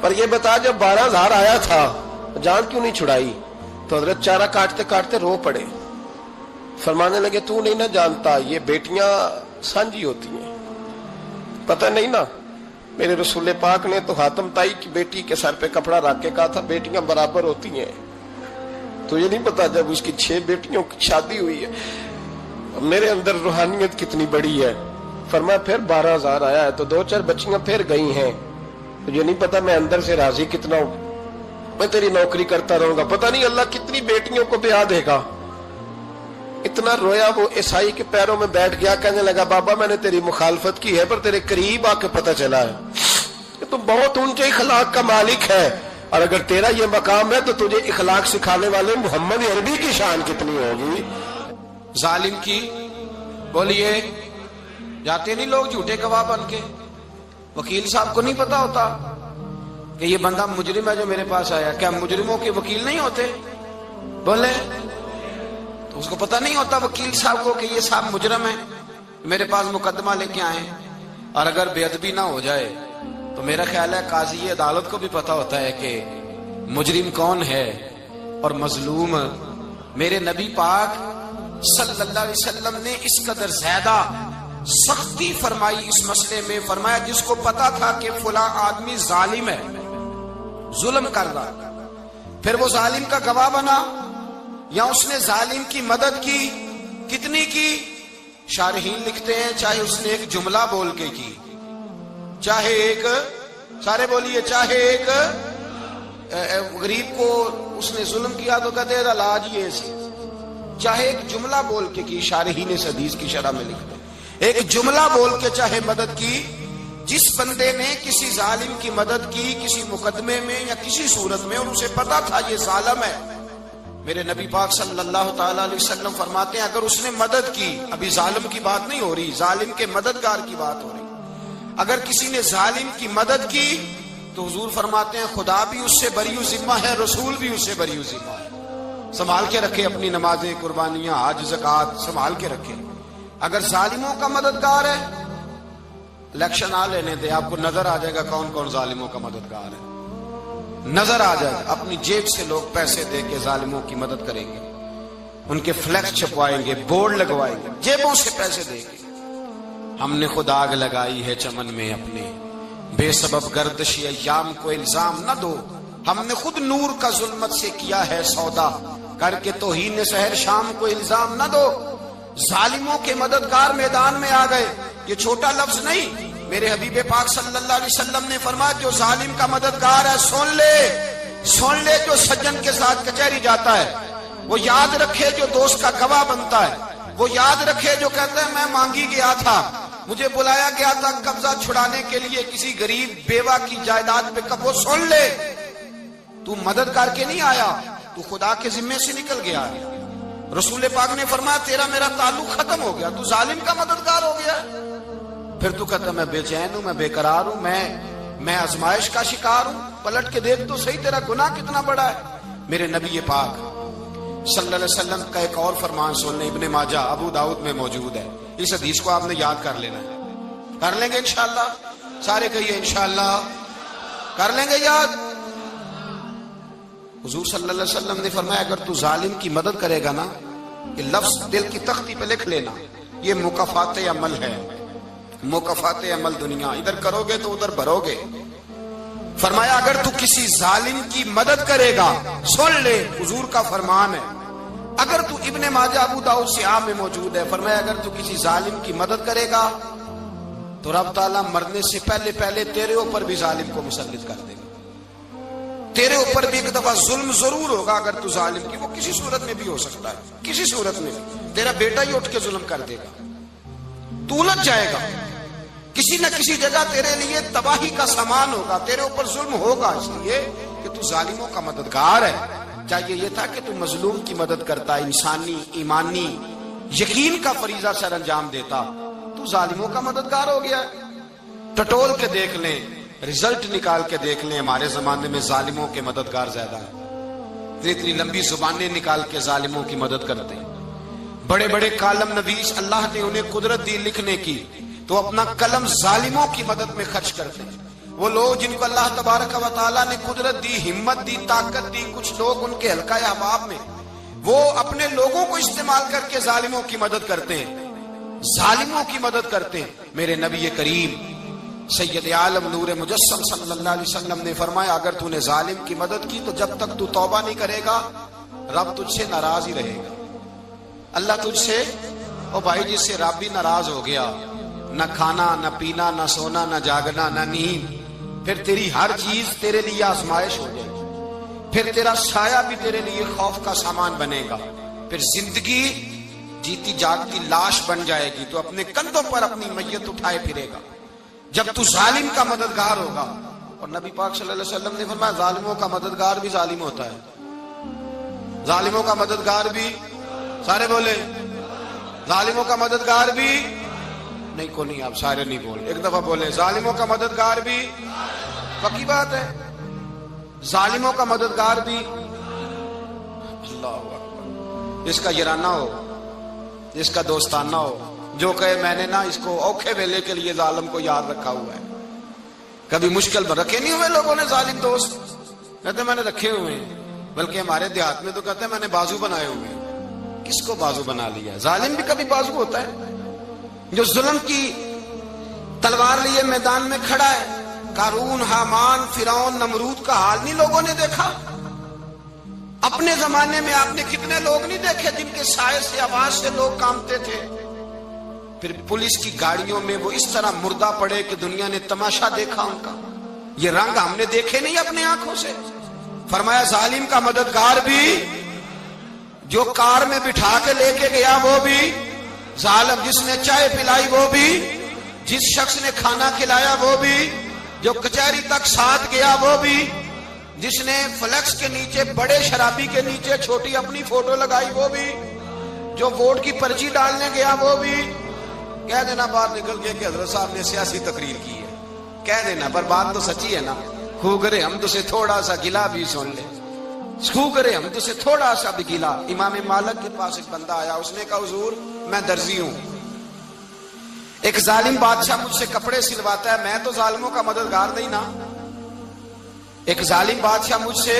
پر یہ بتا جب 12,000 آیا تھا جان کیوں نہیں چھڑائی؟ تو حضرت چارہ کاٹتے کاٹتے رو پڑے، فرمانے لگے تو نہیں نہ جانتا یہ بیٹیاں سانجی ہوتی ہیں، پتہ نہیں نا؟ میرے رسول پاک نے تو حاتم تائی کی بیٹی کے سر پہ کپڑا رکھ کے کہا تھا بیٹیاں برابر ہوتی ہیں، تو یہ نہیں پتا جب اس کی 6 بیٹیوں کی شادی ہوئی ہے میرے اندر روحانیت کتنی بڑی ہے۔ فرمایا پھر 12,000 آیا ہے تو 2-4 بچیاں پھر گئی ہیں، تو یہ نہیں پتا میں اندر سے راضی کتنا ہوں، میں تیری نوکری کرتا رہوں گا، پتہ نہیں اللہ کتنی بیٹیوں کو بیاہ دے گا۔ اتنا رویا وہ عیسائی کے پیروں میں بیٹھ گیا، کہنے لگا بابا میں نے تیری مخالفت کی ہے پر تیرے قریب آ کے پتہ چلا ہے کہ تو بہت اونچے اخلاق کا مالک ہے، اور اگر تیرا یہ مقام ہے تو تجھے اخلاق سکھانے والے محمد عربی کی شان کتنی ہوگی۔ ظالم کی بولیے جاتے نہیں لوگ جھوٹے گواہ بن کے، وکیل صاحب کو نہیں پتا ہوتا کہ یہ بندہ مجرم ہے جو میرے پاس آیا، کیا مجرموں کے وکیل نہیں ہوتے؟ بولے تو اس کو پتہ نہیں ہوتا وکیل صاحب کو کہ یہ صاحب مجرم ہے، میرے پاس مقدمہ لے کے آئے، اور اگر بے ادبی نہ ہو جائے تو میرا خیال ہے قاضی عدالت کو بھی پتا ہوتا ہے کہ مجرم کون ہے اور مظلوم۔ میرے نبی پاک صلی اللہ علیہ وسلم نے اس قدر زیادہ سختی فرمائی اس مسئلے میں، فرمایا جس کو پتا تھا کہ فلاں آدمی ظالم ہے، ظلم کر رہا، پھر وہ ظالم کا گواہ بنا یا اس نے ظالم کی مدد کی، کتنی کی؟ شارحین لکھتے ہیں چاہے اس نے ایک جملہ بول کے کی، چاہے ایک، سارے بولیے، چاہے ایک غریب کو اس نے ظلم کیا تو کہتے ہیں علاج یہ سی، چاہے ایک جملہ بول کے کی، شارحین اس حدیث کی شرح میں لکھتے ہیں ایک جملہ بول کے چاہے مدد کی، جس بندے نے کسی ظالم کی مدد کی کسی مقدمے میں یا کسی صورت میں اور اسے پتا تھا یہ ظالم ہے، میرے نبی پاک صلی اللہ تعالی علیہ وسلم فرماتے ہیں اگر اس نے مدد کی، ابھی ظالم کی بات نہیں ہو رہی، ظالم کے مددگار کی بات ہو رہی، اگر کسی نے ظالم کی مدد کی تو حضور فرماتے ہیں خدا بھی اس سے بری و ذمہ ہے، رسول بھی اس سے بری و ذمہ ہے۔ سنبھال کے رکھے اپنی نمازیں، قربانیاں، حج، زکوٰۃ سنبھال کے رکھے۔ اگر ظالموں کا مددگار ہے، الیکشن آ لینے دے، آپ کو نظر آ جائے گا کون کون ظالموں کا مددگار ہے، نظر آ جائے گا۔ اپنی جیب سے لوگ پیسے دے کے ظالموں کی مدد کریں گے، ان کے فلیکس چھپوائیں گے، بورڈ لگوائیں گے، جیبوں سے پیسے دیں گے۔ ہم نے خود آگ لگائی ہے چمن میں اپنے، بے سبب گردشی ایام کو الزام نہ دو، ہم نے خود نور کا ظلمت سے کیا ہے سودا، کر کے توہین سحر شام کو الزام نہ دو۔ ظالموں کے مددگار میدان میں آ گئے، یہ چھوٹا لفظ نہیں، میرے حبیب پاک صلی اللہ علیہ وسلم نے فرمایا جو ظالم کا مددگار ہے سن لے جو سجن کے ساتھ کچہری جاتا ہے، وہ یاد رکھے جو دوست کا گواہ بنتا ہے، وہ یاد رکھے جو کہتا ہے میں مانگی گیا تھا، مجھے بلایا گیا تھا قبضہ چھڑانے کے لیے کسی غریب بیوہ کی جائیداد پہ، کب وہ سن لے تو مدد کر کے نہیں آیا، تو خدا کے ذمے سے نکل گیا ہے۔ رسول پاک نے فرمایا تیرا میرا تعلق ختم ہو گیا، تو ظالم کا مددگار ہو گیا، پھر تو کہتا میں بے چین ہوں، میں بے قرار ہوں، میں آزمائش کا شکار ہوں، پلٹ کے دیکھ تو صحیح تیرا گناہ کتنا بڑا ہے۔ میرے نبی پاک صلی اللہ علیہ وسلم کا ایک اور فرمان سن لیں، ابن ماجہ ابو داؤد میں موجود ہے، اس حدیث کو آپ نے یاد کر لینا ہے، کر لیں گے انشاءاللہ، سارے کہیے انشاءاللہ، کر لیں گے یاد۔ حضور صلی اللہ علیہ وسلم نے فرمایا اگر تو ظالم کی مدد کرے گا نا، یہ لفظ دل کی تختی پہ لکھ لینا، یہ مکافات عمل ہے، مکافات عمل دنیا، ادھر کرو گے تو ادھر بھرو گے۔ فرمایا اگر تو کسی ظالم کی مدد کرے گا، سن لے حضور کا فرمان ہے، اگر تو ابن ماجہ ابو داؤد سیاہ میں موجود ہے، فرمایا اگر تو کسی ظالم کی مدد کرے گا تو رب تعالیٰ مرنے سے پہلے پہلے تیرے اوپر بھی ظالم کو مسلط کر دے گا، تیرے اوپر بھی ایک دفعہ ظلم ضرور ہوگا اگر تو ظالم کی، وہ کسی صورت میں بھی ہو سکتا ہے، کسی صورت میں تیرا بیٹا ہی اٹھ کے ظلم کر دے گا، تو الجھ جائے گا، کسی نہ کسی جگہ تیرے لیے تباہی کا سامان ہوگا، تیرے اوپر ظلم ہوگا، اس لیے کہ تو ظالموں کا مددگار ہے۔ چاہیے یہ تھا کہ تو مظلوم کی مدد کرتا، انسانی ایمانی یقین کا فریضہ سر انجام دیتا، تو ظالموں کا مددگار ہو گیا۔ ٹٹول کے دیکھ لیں، رزلٹ نکال کے دیکھ لیں، ہمارے زمانے میں ظالموں کے مددگار زیادہ ہیں، اتنی لمبی زبانیں نکال کے ظالموں کی مدد کرتے ہیں، بڑے بڑے کالم نویس اللہ نے انہیں قدرت دی لکھنے کی، تو اپنا قلم ظالموں کی مدد میں خرچ کرتے ہیں، وہ لوگ جن کو اللہ تبارک و تعالیٰ نے قدرت دی، ہمت دی، طاقت دی، کچھ لوگ ان کے حلقہ احباب میں وہ اپنے لوگوں کو استعمال کر کے ظالموں کی مدد کرتے ہیں، ظالموں کی مدد کرتے ہیں۔ میرے نبی کریم سید عالم نور مجسم صلی اللہ علیہ وسلم نے فرمایا اگر تو نے ظالم کی مدد کی تو جب تک تو توبہ نہیں کرے گا رب تجھ سے ناراض ہی رہے گا۔ اللہ تجھ سے، او بھائی جس سے رب بھی ناراض ہو گیا، نہ کھانا نہ پینا نہ سونا نہ جاگنا نہ نیند، پھر تیری ہر چیز تیرے لیے آزمائش ہو جائے گی، پھر تیرا سایہ بھی تیرے لیے خوف کا سامان بنے گا، پھر زندگی جیتی جاگتی لاش بن جائے گی، تو اپنے کندھوں پر اپنی میت اٹھائے پھرے گا جب تو ظالم کا مددگار ہوگا۔ اور نبی پاک صلی اللہ علیہ وسلم نے فرمایا ظالموں کا مددگار بھی ظالم ہوتا ہے، ظالموں کا مددگار بھی، سارے بولے ظالموں کا مددگار بھی نہیں، کو نہیں، آپ سارے نہیں بولے، ایک دفعہ بولے ظالموں کا مددگار بھی، پکی بات ہے، ظالموں کا مددگار بھی۔ اللہ اکبر، جس کا یارانہ ہو، جس کا دوستانہ ہو، جو کہے میں نے نا اس کو اوکھے ویلے کے لیے ظالم کو یاد رکھا ہوا ہے، کبھی مشکل میں رکھے نہیں ہوئے لوگوں نے ظالم دوست، کہتے میں نے رکھے ہوئے ہیں، بلکہ ہمارے دیہات میں تو کہتے ہیں میں نے بازو بنائے ہوئے ہیں۔ کس کو بازو بنا لیا؟ ظالم بھی کبھی بازو ہوتا ہے، جو ظلم کی تلوار لیے میدان میں کھڑا ہے۔ قارون، حامان، فرعون، نمرود کا حال نہیں لوگوں نے دیکھا؟ اپنے زمانے میں آپ نے کتنے لوگ نہیں دیکھے جن کے سائے سے، آواز سے لوگ کانپتے تھے؟ پھر پولیس کی گاڑیوں میں وہ اس طرح مردہ پڑے کہ دنیا نے تماشا دیکھا ان کا۔ یہ رنگ ہم نے دیکھے نہیں اپنے آنکھوں سے۔ فرمایا ظالم کا مددگار بھی، جو کار میں بٹھا کے لے کے گیا وہ بھی ظالم، جس نے چائے پلائی وہ بھی، جس شخص نے کھانا کھلایا وہ بھی، جو کچہری تک ساتھ گیا وہ بھی، جس نے فلیکس کے نیچے بڑے شرابی کے نیچے چھوٹی اپنی فوٹو لگائی وہ بھی، جو ووٹ کی پرچی ڈالنے گیا وہ بھی۔ کہہ دینا باہر نکل کے کہ حضرت صاحب نے سیاسی تقریر کی ہے، کہہ دینا، پر بات تو سچی ہے نا۔ خو کرے ہم تو سے تھوڑا سا گلا بھی سن لے، خو کرے ہم تو سے تھوڑا سا بھی گلا۔ امام مالک کے پاس ایک بندہ آیا، اس نے کہا حضور میں درزی ہوں، ایک ظالم بادشاہ مجھ سے کپڑے سلواتا ہے، میں تو ظالموں کا مددگار نہیں نا۔ ایک ظالم بادشاہ مجھ سے،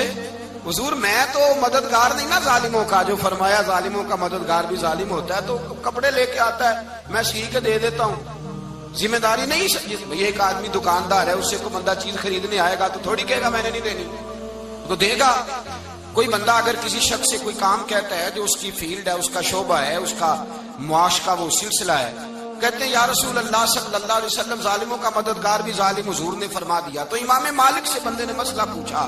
حضور میں تو مددگار نہیں نا ظالموں کا، جو فرمایا ظالموں کا مددگار بھی ظالم ہوتا ہے، تو کپڑے لے کے آتا ہے میں سی کے دے دیتا ہوں، ذمہ داری نہیں۔ یہ ایک آدمی دکاندار ہے، اس سے کوئی بندہ چیز خریدنے آئے گا تو تھوڑی کہے گا میں نے نہیں دینی، تو دے گا۔ کوئی بندہ اگر کسی شخص سے کوئی کام کہتا ہے جو اس کی فیلڈ ہے، اس کا شعبہ ہے، اس کا معاش کا وہ سلسلہ ہے، کہتے ہیں یا رسول اللہ صلی اللہ علیہ وسلم ظالموں کا مددگار بھی ظالم، حضور نے فرما دیا۔ تو امام مالک سے بندے نے مسئلہ پوچھا،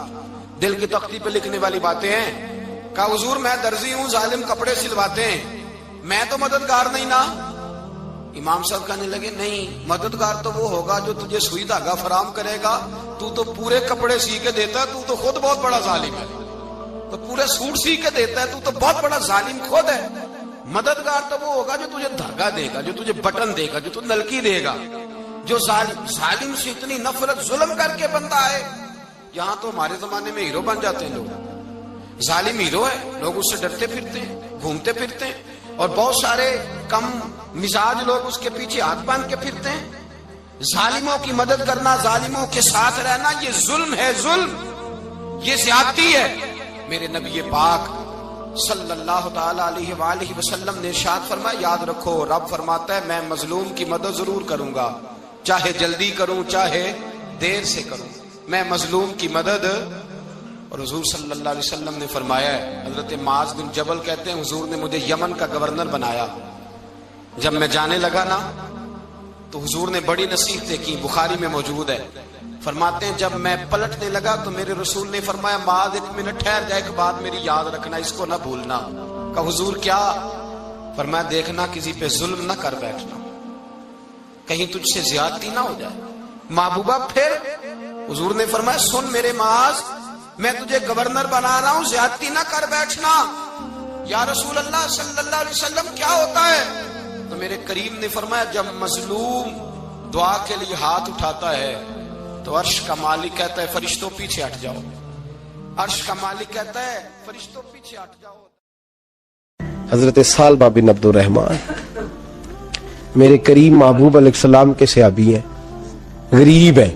دل کی تختی پہ لکھنے والی باتیں ہیں، کہا حضور میں درزی ہوں، ظالم کپڑے سلواتے ہیں، میں تو مددگار نہیں نا۔ امام صاحب کہنے لگے نہیں، مددگار تو وہ ہوگا جو تجھے سوئی دھاگا فراہم کرے گا، تو پورے کپڑے سی کے دیتا ہے، تو خود بہت بڑا ظالم ہے، تو پورے سوٹ سی کے دیتا ہے، تو بہت بڑا ظالم خود ہے۔ مددگار تو وہ ہوگا جو تجھے دھاگا دے گا، جو تجھے بٹن دے گا، جو تجھے نلکی دے گا۔ جو ظالم سے اتنی نفرت، ظلم کر کے بندہ ہے، یہاں تو ہمارے زمانے میں ہیرو بن جاتے ہیں لوگ، ظالم ہیرو ہے، لوگ اس سے ڈرتے پھرتے ہیں، گھومتے پھرتے ہیں، اور بہت سارے کم مزاج لوگ اس کے پیچھے ہاتھ باندھ کے پھرتے ہیں۔ ظالموں کی مدد کرنا، ظالموں کے ساتھ رہنا، یہ ظلم ہے، ظلم، یہ زیادتی ہے۔ میرے نبی پاک صلی اللہ تعالی علیہ وآلہ وسلم نے ارشاد فرمایا یاد رکھو، رب فرماتا ہے میں مظلوم کی مدد ضرور کروں گا، چاہے جلدی کروں چاہے دیر سے کروں، میں مظلوم کی مدد۔ اور حضور صلی اللہ علیہ وسلم نے فرمایا ہے، حضرت معاذ بن جبل کہتے ہیں حضور نے مجھے یمن کا گورنر بنایا، جب میں جانے لگا نا تو حضور نے بڑی نصیحتیں کی، بخاری میں موجود ہے، فرماتے ہیں جب میں پلٹنے لگا تو میرے رسول نے فرمایا معاذ ایک منٹ ٹھہر جا، ایک بات میری یاد رکھنا، اس کو نہ بھولنا۔ کہا حضور کیا؟ فرمایا دیکھنا کسی پہ ظلم نہ کر بیٹھنا، کہیں تجھ سے زیادتی نہ ہو جائے۔ محبوبہ پھر حضور نے فرمایا سن میرے معاذ، میں تجھے گورنر بنا رہا ہوں، زیادتی نہ کر بیٹھنا۔ یا رسول اللہ صلی اللہ علیہ وسلم کیا ہوتا ہے؟ تو میرے کریم نے فرمایا جب مظلوم دعا کے لیے ہاتھ اٹھاتا ہے تو عرش کا مالک کہتا ہے فرشتوں پیچھے ہٹ جاؤ، عرش کا مالک کہتا ہے فرشتوں پیچھے ہٹ جاؤ۔ حضرت سالبہ بن عبد الرحمن میرے کریم محبوب علیہ السلام کے صحابی ہیں، غریب ہیں،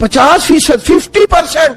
50%, 50%।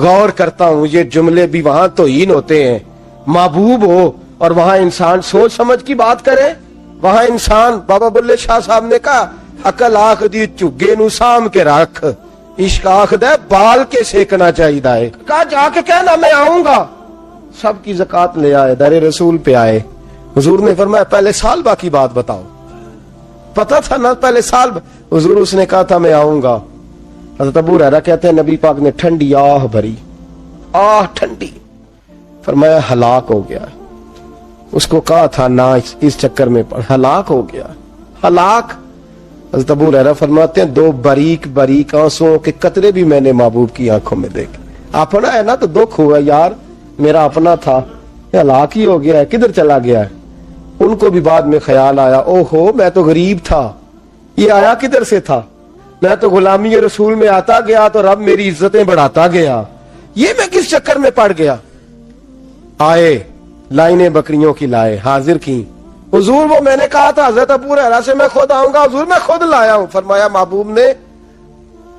غور کرتا ہوں یہ جملے بھی وہاں توہین ہوتے ہیں، محبوب ہو اور وہاں انسان سوچ سمجھ کی بات کرے، وہاں انسان بابا بلے شاہ صاحب نے کہا عقل آخ دی چگے نو سام کے رکھ، عشق آخ دے بال کے سیکنا چاہیے ہے، کہا جا کے کہنا میں آؤں گا، سب کی زکات لے آئے، در رسول پہ آئے، حضور نے فرمایا پہلے سالبہ کی بات بتاؤ، پتہ تھا نا پہلے سال، حضور اس نے کہا تھا میں آؤں گا، حضرت ابو ہریرہ کہتے ہیں نبی پاک نے ٹھنڈی آہ بھری، آہ ٹھنڈی، فرمایا ہلاک ہو گیا، اس کو کہا تھا نہ اس چکر میں پڑ، ہلاک ہو گیا، ہلاک۔ حضرت ابو ہریرہ فرماتے ہیں دو باریک باریک آنسوؤں کے قطرے بھی میں نے محبوب کی آنکھوں میں دیکھے، اپنا ہے نا تو دکھ ہوا یار، میرا اپنا تھا ہلاک ہی ہو گیا ہے، کدھر چلا گیا ہے۔ ان کو بھی بعد میں خیال آیا او ہو میں تو غریب تھا، یہ آیا کدھر سے تھا، میں تو غلامی رسول میں آتا گیا تو رب میری عزتیں بڑھاتا گیا، یہ میں کس چکر میں پڑ گیا۔ آئے لائنیں بکریوں کی لائے، حاضر کی، حضور وہ میں نے کہا تھا حضرت ابو ہریرہ سے میں خود آؤں گا، حضور میں خود لایا ہوں۔ فرمایا محبوب نے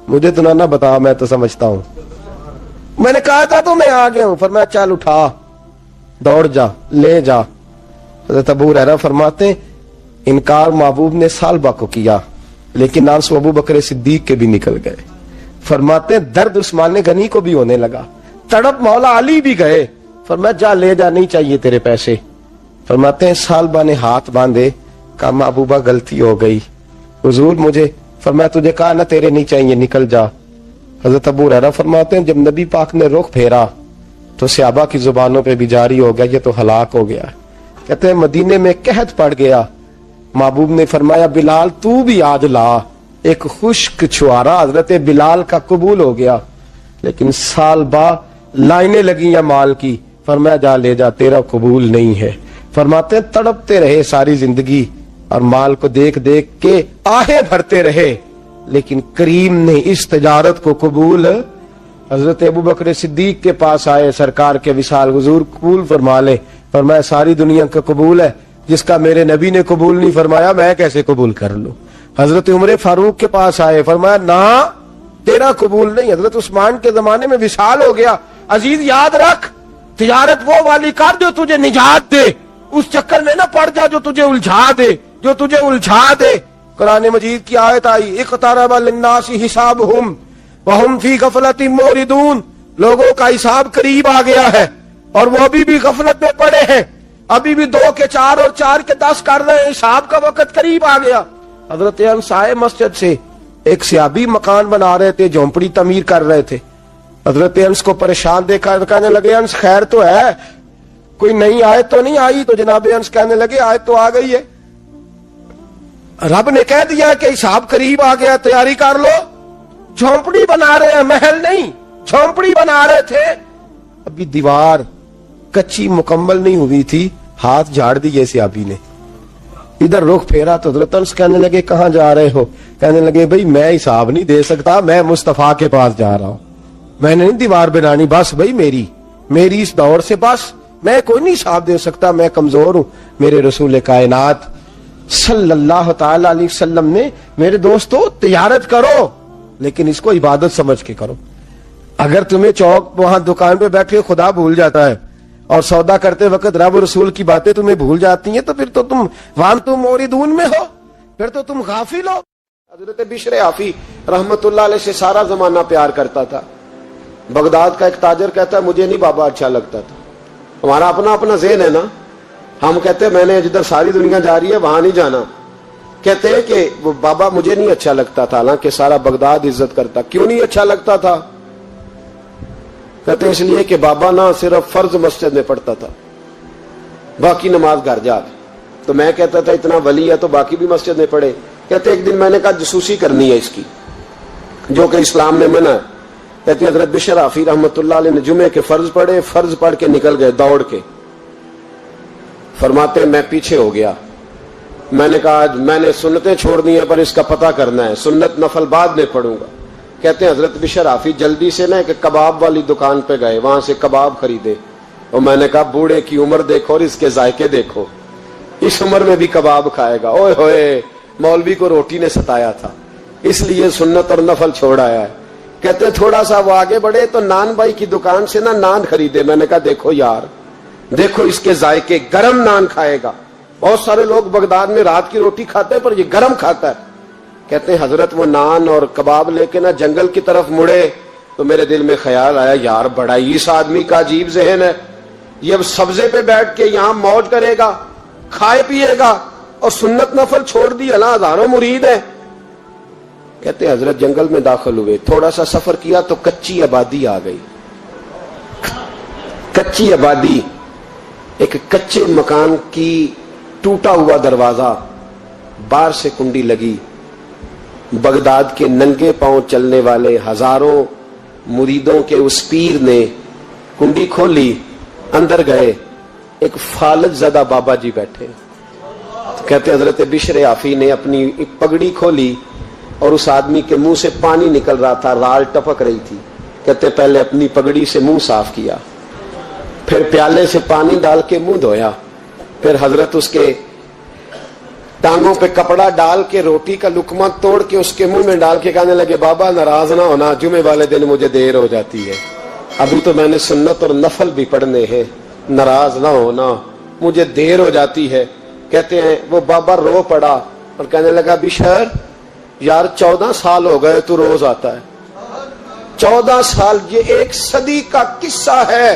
مجھے تو نہ بتا، میں تو سمجھتا ہوں، میں نے کہا تھا تو میں آ گیا ہوں۔ فرمایا چل اٹھا، دوڑ جا، لے جا۔ حضرت ابو ہریرہ فرماتے ہیں انکار محبوب نے سالبہ کو کیا، لیکن آنسو ابو بکر صدیق کے بھی نکل گئے۔ فرماتے ہیں درد عثمان غنی کو بھی ہونے لگا، تڑپ مولا علی بھی گئے۔ فرمایا جا لے جا، نہیں چاہیے تیرے پیسے۔ فرماتے ہیں سالبہ نے ہاتھ باندھے، کہا محبوبہ غلطی ہو گئی، حضور مجھے، فرمایا تجھے کہا نہ تیرے نہیں چاہیے، نکل جا۔ حضرت ابو ہریرہ فرماتے ہیں جب نبی پاک نے رخ پھیرا تو صحابہ کی زبانوں پہ بھی جاری ہو گیا یہ تو ہلاک ہو گیا۔ کہتے ہیں مدینے میں قحط پڑ گیا، محبوب نے فرمایا بلال تو بھی آج لا، ایک خشک چھوارا حضرت بلال کا قبول ہو گیا، لیکن سال بعد لائنیں لگی یا مال کی، فرمایا جا لے جا تیرا قبول نہیں ہے۔ فرماتے ہیں تڑپتے رہے ساری زندگی اور مال کو دیکھ دیکھ کے آہیں بھرتے رہے، لیکن کریم نے اس تجارت کو قبول، حضرت ابو بکر صدیق کے پاس آئے، سرکار کے وصال حضور قبول فرما لے۔ فرمایا ساری دنیا کا قبول ہے، جس کا میرے نبی نے قبول نہیں فرمایا میں کیسے قبول کر لوں۔ حضرت عمر فاروق کے پاس آئے، فرمایا نہ تیرا قبول نہیں۔ حضرت عثمان کے زمانے میں وصال ہو گیا۔ عزیز یاد رکھ تجارت وہ والی کر جو تجھے نجات دے، اس چکر میں نہ پڑ جا جو تجھے الجھا دے۔ قرآن مجید کی آیت آئی اقترب للناس حسابہم وہم فی غفلۃ موردون، لوگوں کا حساب قریب آ گیا ہے اور وہ ابھی بھی غفلت میں پڑے ہیں، ابھی بھی 2 کے 4 اور 4 کے 10 کر رہے ہیں، حساب کا وقت قریب آ گیا۔ حضرت انس آئے مسجد سے، ایک صحابی مکان بنا رہے تھے، جھونپڑی تعمیر کر رہے تھے۔ حضرت انس کو پریشان دیکھا، کہنے لگے انس خیر تو ہے، کوئی نئی آیت تو نہیں آئی؟ تو جناب انس کہنے لگے آیت تو آ گئی ہے، رب نے کہہ دیا کہ حساب قریب آ گیا، تیاری کر لو۔ جھونپڑی بنا رہے ہیں، محل نہیں، جھونپڑی بنا رہے تھے، ابھی دیوار کچی مکمل نہیں ہوئی تھی، ہاتھ جھاڑ دیے صحابی نے، ادھر رخ پھیرا تو حضرت انس کہنے لگے کہاں جا رہے ہو؟ کہنے لگے بھئی میں حساب نہیں دے سکتا، میں مصطفیٰ کے پاس جا رہا ہوں، میں نے نہیں دیوار بنانی، بس بھئی میری اس دور سے بس میں کوئی نہیں حساب دے سکتا، میں کمزور ہوں۔ میرے رسول کائنات صلی اللہ تعالی علیہ وسلم نے میرے دوستو تجارت کرو لیکن اس کو عبادت سمجھ کے کرو۔ اگر تمہیں چوک وہاں دکان پہ بیٹھے خدا بھول جاتا ہے اور سودا کرتے وقت رب رسول کی باتیں تمہیں بھول جاتی ہیں تو پھر تو تم وانتم موردون میں ہو، پھر تو تم غافل ہو۔ حضرت بشر حافی رحمت اللہ علیہ سے سارا زمانہ پیار کرتا تھا۔ بغداد کا ایک تاجر کہتا ہے مجھے نہیں بابا اچھا لگتا تھا، ہمارا اپنا ذہن ہے نا، ہم کہتے ہیں میں نے جدھر ساری دنیا جا رہی ہے وہاں نہیں جانا، کہتے ہیں کہ وہ بابا مجھے نہیں اچھا لگتا تھا، حالانکہ سارا بغداد عزت کرتا۔ کیوں نہیں اچھا لگتا تھا؟ کہتے ہیں اس لیے کہ بابا نہ صرف فرض مسجد میں پڑھتا تھا، باقی نماز گھر جا کے، تو میں کہتا تھا اتنا ولی ہے تو باقی بھی مسجد میں پڑھے۔ کہتے ایک دن میں نے کہا جسوسی کرنی ہے اس کی، جو کہ اسلام نے منع ہے۔ کہتے حضرت بشر حافی رحمت اللہ علیہ نے جمعے کے فرض پڑھے، فرض پڑھ کے نکل گئے دوڑ کے۔ فرماتے میں پیچھے ہو گیا، میں نے کہا آج میں نے سنتیں چھوڑ دی ہیں پر اس کا پتہ کرنا ہے، سنت نفل بعد میں پڑھوں گا۔ کہتے ہیں حضرت بشر حافی جلدی سے نا کہ کباب والی دکان پہ گئے، وہاں سے کباب خریدے، اور میں نے کہا بوڑھے کی عمر دیکھو اور اس کے ذائقے دیکھو، اس عمر میں بھی کباب کھائے گا، اوئے ہوئے مولوی کو روٹی نے ستایا تھا، اس لیے سنت اور نفل چھوڑ آیا ہے۔ کہتے ہیں تھوڑا سا وہ آگے بڑھے تو نان بھائی کی دکان سے نا نان خریدے. میں نے کہا دیکھو یار, دیکھو اس کے ذائقے, گرم نان کھائے گا. بہت سارے لوگ بغداد میں رات کی روٹی کھاتے ہیں پر یہ گرم کھاتا ہے. کہتے ہیں حضرت وہ نان اور کباب لے کے نا جنگل کی طرف مڑے تو میرے دل میں خیال آیا, یار بڑا ہی اس آدمی کا عجیب ذہن ہے, یہ اب سبزے پہ بیٹھ کے یہاں موج کرے گا, کھائے پیے گا, اور سنت نفل چھوڑ دی, اللہ ہزاروں مرید ہے. کہتے ہیں حضرت جنگل میں داخل ہوئے, تھوڑا سا سفر کیا تو کچی آبادی آ گئی. کچی آبادی, ایک کچے مکان کی ٹوٹا ہوا دروازہ, باہر سے کنڈی لگی. بغداد کے ننگے پاؤں چلنے والے ہزاروں مریدوں کے اس پیر نے کنڈی کھولی, اندر گئے. ایک فالج زدہ بابا جی بیٹھے. کہتے حضرت بشر آفی نے اپنی ایک پگڑی کھولی اور اس آدمی کے منہ سے پانی نکل رہا تھا, رال ٹپک رہی تھی. کہتے پہلے اپنی پگڑی سے منہ صاف کیا, پھر پیالے سے پانی ڈال کے منہ دھویا, پھر حضرت اس کے ٹانگوں پہ کپڑا ڈال کے روٹی کا لقمہ توڑ کے اس کے منہ میں ڈال کے کہنے لگے بابا ناراض نہ ہونا, جمعے والے دن مجھے دیر ہو جاتی ہے, ابھی تو میں نے سنت اور نفل بھی پڑھنے ہیں, ناراض نہ ہونا مجھے دیر ہو جاتی ہے. کہتے ہیں وہ بابا رو پڑا اور کہنے لگا بشر یار 14 سال ہو گئے تو روز آتا ہے. 14 سال, یہ 1 صدی کا قصہ ہے,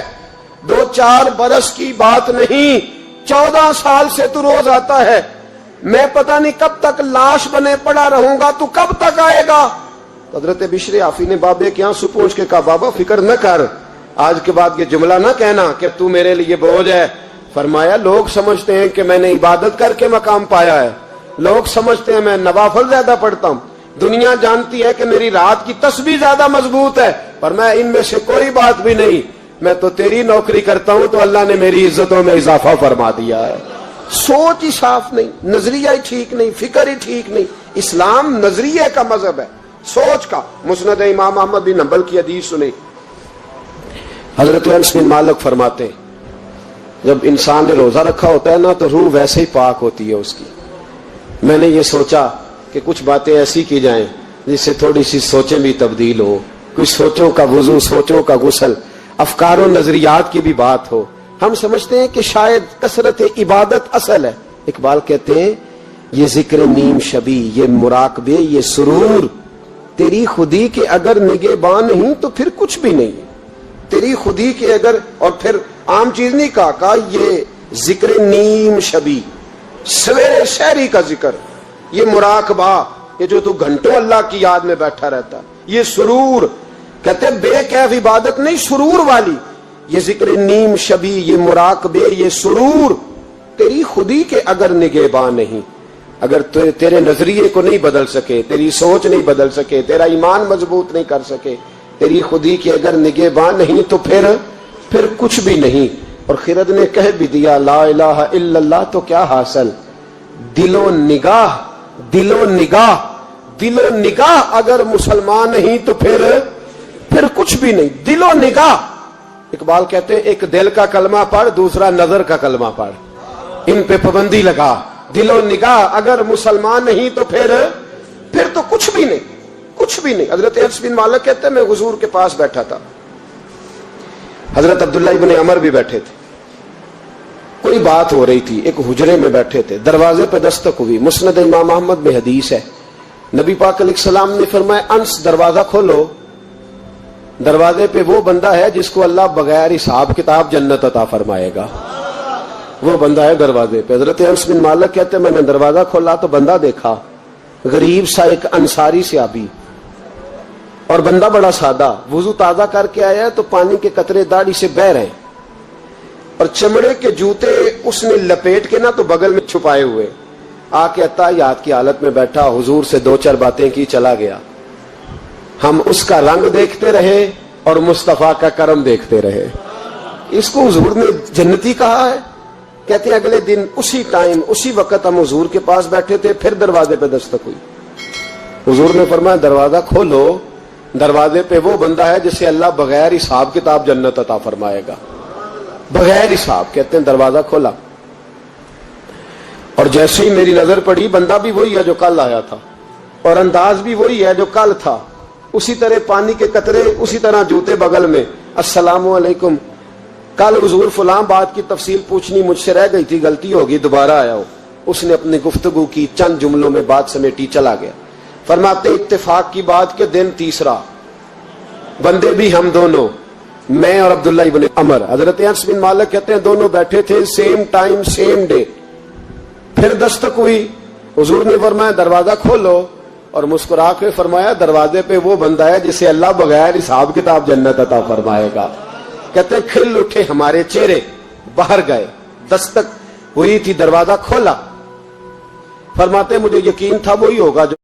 2-4 برس کی بات نہیں. 14 سال سے تو روز آتا ہے. میں پتہ نہیں کب تک لاش بنے پڑا رہوں گا, تو کب تک آئے گا؟ حضرت بشر آفی نے بابے کے یہاں سے پوچھ کے کہا بابا فکر نہ کر, آج کے بعد یہ جملہ نہ کہنا کہ تو میرے لیے بوجھ ہے. فرمایا لوگ سمجھتے ہیں کہ میں نے عبادت کر کے مقام پایا ہے, لوگ سمجھتے ہیں میں نوافل زیادہ پڑھتا ہوں, دنیا جانتی ہے کہ میری رات کی تسبیح زیادہ مضبوط ہے, پر میں ان میں سے کوئی بات بھی نہیں. میں تو تیری نوکری کرتا ہوں تو اللہ نے میری عزتوں میں اضافہ فرما دیا ہے. سوچ ہی صاف نہیں, نظریہ ہی ٹھیک نہیں, فکر ہی ٹھیک نہیں. اسلام نظریے کا مذہب ہے, سوچ کا. مسند امام احمد بن حنبل کی حدیث سنی, حضرت انس بن مالک فرماتے ہیں جب انسان نے روزہ رکھا ہوتا ہے نا تو روح ویسے ہی پاک ہوتی ہے اس کی. میں نے یہ سوچا کہ کچھ باتیں ایسی کی جائیں جس سے تھوڑی سی سوچیں بھی تبدیل ہو, کچھ سوچوں کا وضو, سوچوں کا غسل, افکار و نظریات کی بھی بات ہو. ہم سمجھتے ہیں کہ شاید کثرت عبادت اصل ہے. اقبال کہتے ہیں یہ ذکر نیم شبی, یہ مراقبے, یہ سرور, تیری خودی کے اگر نگہبان نہیں تو پھر کچھ بھی نہیں. تیری خودی کے اگر, اور پھر عام چیز نہیں کہا یہ ذکر نیم شبی, سویرے شہری کا ذکر, یہ مراقبہ, یہ جو تو گھنٹوں اللہ کی یاد میں بیٹھا رہتا, یہ سرور. کہتے بے کیف عبادت نہیں, سرور والی. یہ ذکر نیم شبی, یہ مراقبے, یہ سرور, تیری خودی کے اگر نگہبان نہیں, اگر تیرے نظریے کو نہیں بدل سکے, تیری سوچ نہیں بدل سکے, تیرا ایمان مضبوط نہیں کر سکے, تیری خودی کے اگر نگہبان نہیں تو پھر کچھ بھی نہیں. اور خرد نے کہہ بھی دیا لا الہ الا اللہ تو کیا حاصل, دل و نگاہ, دل و نگاہ, دل و نگاہ اگر مسلمان نہیں تو پھر کچھ بھی نہیں. دل و نگاہ. اقبال کہتے ہیں ایک دل کا کلمہ پڑھ, دوسرا نظر کا کلمہ پڑھ, ان پہ پابندی لگا. دل و نگاہ اگر مسلمان نہیں تو پھر تو کچھ بھی نہیں, کچھ بھی نہیں. حضرت انس بن مالک کہتے ہیں میں حضور کے پاس بیٹھا تھا, حضرت عبداللہ ابن عمر بھی بیٹھے تھے, کوئی بات ہو رہی تھی, ایک حجرے میں بیٹھے تھے, دروازے پہ دستک ہوئی. مسند امام احمد میں حدیث ہے, نبی پاک علیہ السلام نے فرمایا انس دروازہ کھولو, دروازے پہ وہ بندہ ہے جس کو اللہ بغیر حساب کتاب جنت عطا فرمائے گا, وہ بندہ ہے دروازے پہ. حضرت انس بن مالک کہتے ہیں میں نے دروازہ کھولا تو بندہ دیکھا, غریب سا ایک انصاری صحابی, اور بندہ بڑا سادہ, وضو تازہ کر کے آیا تو پانی کے قطرے داڑھی سے بہ رہے, اور چمڑے کے جوتے اس نے لپیٹ کے نا تو بغل میں چھپائے ہوئے. آ کے عطیات کی حالت میں بیٹھا, حضور سے 2-4 باتیں کی, چلا گیا. ہم اس کا رنگ دیکھتے رہے اور مصطفیٰ کا کرم دیکھتے رہے. اس کو حضور نے جنتی کہا ہے. کہتے ہیں اگلے دن اسی ٹائم اسی وقت ہم حضور کے پاس بیٹھے تھے, پھر دروازے پہ دستک ہوئی. حضور نے فرمایا دروازہ کھولو, دروازے پہ وہ بندہ ہے جسے اللہ بغیر حساب کتاب جنت عطا فرمائے گا, بغیر حساب. کہتے ہیں دروازہ کھولا اور جیسے ہی میری نظر پڑی, بندہ بھی وہی ہے جو کل آیا تھا اور انداز بھی وہی ہے جو کل تھا. اسی طرح پانی کے قطرے، اسی طرح جوتے بغل میں، السلام علیکم، کل حضور فلاں بات کی تفصیل پوچھنی مجھ سے رہ گئی تھی، غلطی ہوگی، دوبارہ آیا ہو۔ اس نے اپنی گفتگو کی، چند جملوں میں بات سمیٹی، چلا گیا۔ فرماتے اتفاق کی بات کہ دن تیسرا، بندے بھی ہم دونوں، میں اور عبداللہ ابن عمر، حضرت انس بن مالک کہتے ہیں دونوں بیٹھے تھے، سیم ٹائم سیم ڈے۔ پھر دستک ہوئی، حضور نے فرمایا دروازہ کھولو، اور مسکرا کے فرمایا دروازے پہ وہ بندہ ہے جسے اللہ بغیر حساب کتاب جنت عطا فرمائے گا۔ کہتے ہیں کھل اٹھے ہمارے چہرے، باہر گئے، دستک ہوئی تھی، دروازہ کھولا۔ فرماتے مجھے یقین تھا وہی ہوگا جو